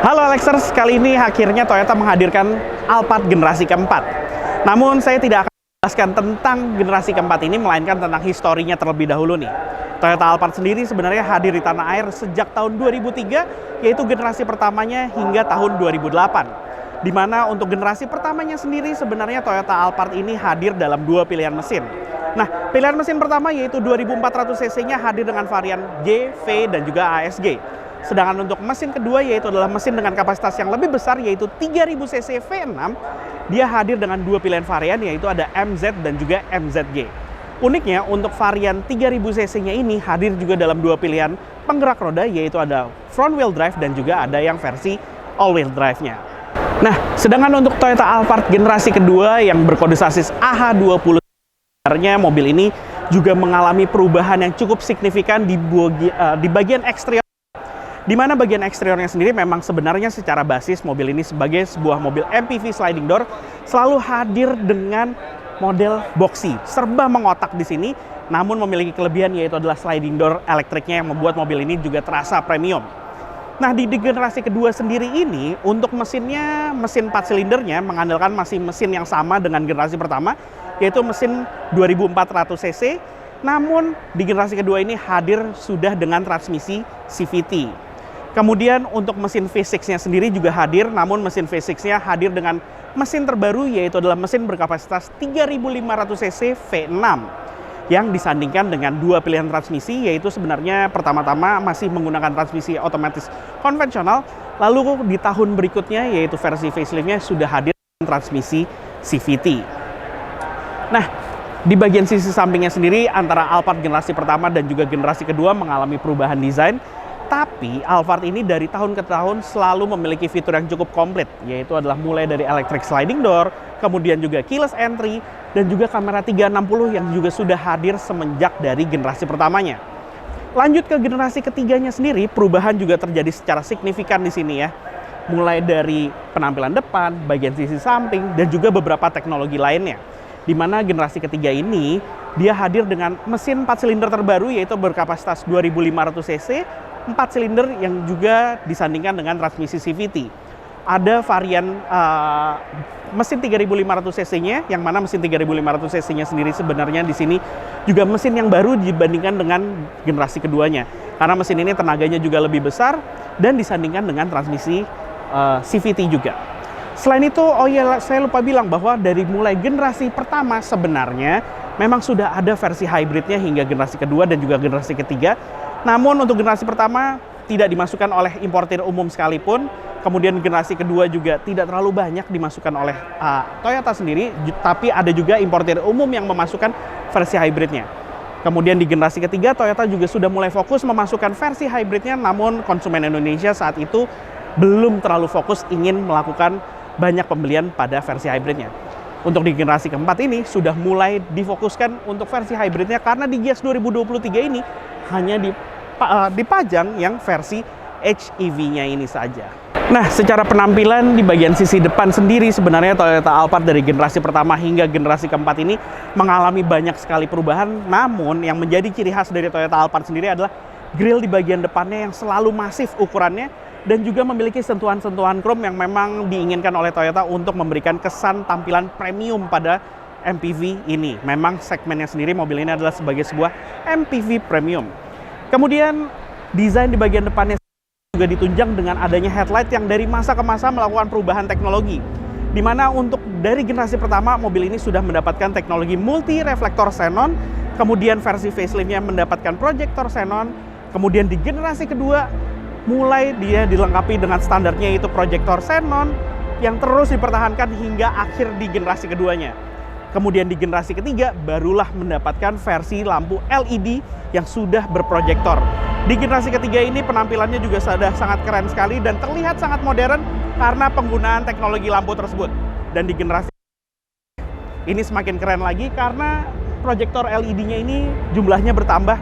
Halo Alexers, kali ini akhirnya Toyota menghadirkan Alphard generasi keempat. Namun saya tidak akan menjelaskan tentang generasi keempat ini, melainkan tentang historinya terlebih dahulu nih. Toyota Alphard sendiri sebenarnya hadir di tanah air sejak tahun 2003, yaitu generasi pertamanya hingga tahun 2008. Di mana untuk generasi pertamanya sendiri sebenarnya Toyota Alphard ini hadir dalam dua pilihan mesin. Nah, pilihan mesin pertama yaitu 2400 cc-nya hadir dengan varian G, V, dan juga ASG. Sedangkan untuk mesin kedua yaitu adalah mesin dengan kapasitas yang lebih besar yaitu 3000 cc V6, dia hadir dengan dua pilihan varian yaitu ada MZ dan juga MZG. Uniknya untuk varian 3000 cc-nya ini hadir juga dalam dua pilihan penggerak roda yaitu ada front wheel drive dan juga ada yang versi all wheel drive-nya. Nah, sedangkan untuk Toyota Alphard generasi kedua yang berkode sasis AH20, sebenarnya mobil ini juga mengalami perubahan yang cukup signifikan di bagian eksterior. Di mana bagian eksteriornya sendiri memang sebenarnya secara basis mobil ini sebagai sebuah mobil MPV sliding door selalu hadir dengan model boxy, serba mengotak di sini, namun memiliki kelebihan yaitu adalah sliding door elektriknya yang membuat mobil ini juga terasa premium. Nah, di generasi kedua sendiri ini untuk mesinnya, mesin 4 silindernya mengandalkan masih mesin yang sama dengan generasi pertama yaitu mesin 2400 cc, namun di generasi kedua ini hadir sudah dengan transmisi CVT. Kemudian untuk mesin V6-nya sendiri juga hadir, namun mesin V6-nya hadir dengan mesin terbaru yaitu adalah mesin berkapasitas 3500 cc V6 yang disandingkan dengan dua pilihan transmisi yaitu sebenarnya pertama-tama masih menggunakan transmisi otomatis konvensional, lalu di tahun berikutnya yaitu versi facelift-nya sudah hadir dengan transmisi CVT. Nah, di bagian sisi sampingnya sendiri antara Alphard generasi pertama dan juga generasi kedua mengalami perubahan desain. Tapi Alphard ini dari tahun ke tahun selalu memiliki fitur yang cukup komplit, yaitu adalah mulai dari electric sliding door, kemudian juga keyless entry, dan juga kamera 360 yang juga sudah hadir semenjak dari generasi pertamanya. Lanjut ke generasi ketiganya sendiri, perubahan juga terjadi secara signifikan di sini ya. Mulai dari penampilan depan, bagian sisi samping, dan juga beberapa teknologi lainnya. Di mana generasi ketiga ini, dia hadir dengan mesin 4 silinder terbaru yaitu berkapasitas 2500 cc, 4 silinder yang juga disandingkan dengan transmisi CVT. Ada varian mesin 3500 cc-nya, yang mana mesin 3500 cc-nya sendiri sebenarnya di sini juga mesin yang baru dibandingkan dengan generasi keduanya. Karena mesin ini tenaganya juga lebih besar dan disandingkan dengan transmisi CVT juga. Selain itu, oh ya saya lupa bilang bahwa dari mulai generasi pertama sebenarnya memang sudah ada versi hybridnya hingga generasi kedua dan juga generasi ketiga. Namun untuk generasi pertama tidak dimasukkan oleh importir umum sekalipun, kemudian generasi kedua juga tidak terlalu banyak dimasukkan oleh Toyota sendiri, tapi ada juga importir umum yang memasukkan versi hybridnya. Kemudian di generasi ketiga Toyota juga sudah mulai fokus memasukkan versi hybridnya, namun konsumen Indonesia saat itu belum terlalu fokus ingin melakukan banyak pembelian pada versi hybridnya. Untuk di generasi keempat ini sudah mulai difokuskan untuk versi hybridnya karena di Gias 2023 ini hanya dipajang yang versi HEV-nya ini saja. Nah, secara penampilan di bagian sisi depan sendiri sebenarnya Toyota Alphard dari generasi pertama hingga generasi keempat ini mengalami banyak sekali perubahan. Namun yang menjadi ciri khas dari Toyota Alphard sendiri adalah grill di bagian depannya yang selalu masif ukurannya dan juga memiliki sentuhan-sentuhan chrome yang memang diinginkan oleh Toyota untuk memberikan kesan tampilan premium pada MPV ini. Memang segmennya sendiri mobil ini adalah sebagai sebuah MPV premium. Kemudian desain di bagian depannya juga ditunjang dengan adanya headlight yang dari masa ke masa melakukan perubahan teknologi. Di mana untuk dari generasi pertama mobil ini sudah mendapatkan teknologi multi reflektor xenon, kemudian versi facelift-nya mendapatkan proyektor xenon, kemudian di generasi kedua mulai dia dilengkapi dengan standarnya yaitu proyektor xenon yang terus dipertahankan hingga akhir di generasi keduanya. Kemudian di generasi ketiga barulah mendapatkan versi lampu LED yang sudah berproyektor. Di generasi ketiga ini penampilannya juga sudah sangat keren sekali dan terlihat sangat modern karena penggunaan teknologi lampu tersebut. Dan di generasi ini semakin keren lagi karena proyektor LED-nya ini jumlahnya bertambah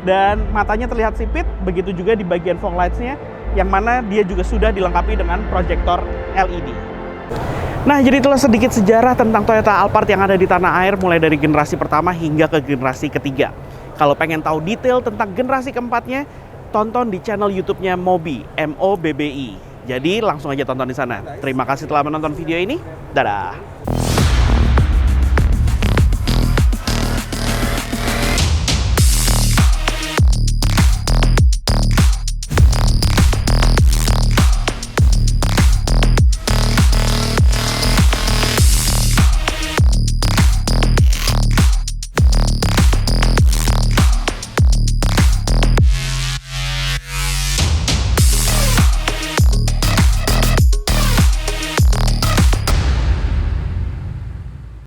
dan matanya terlihat sipit, begitu juga di bagian fog lights-nya yang mana dia juga sudah dilengkapi dengan proyektor LED. Nah, jadi itulah sedikit sejarah tentang Toyota Alphard yang ada di tanah air mulai dari generasi pertama hingga ke generasi ketiga. Kalau pengen tahu detail tentang generasi keempatnya, tonton di channel YouTube-nya Mobi, MOBBI. Jadi langsung aja tonton di sana. Terima kasih telah menonton video ini. Dadah.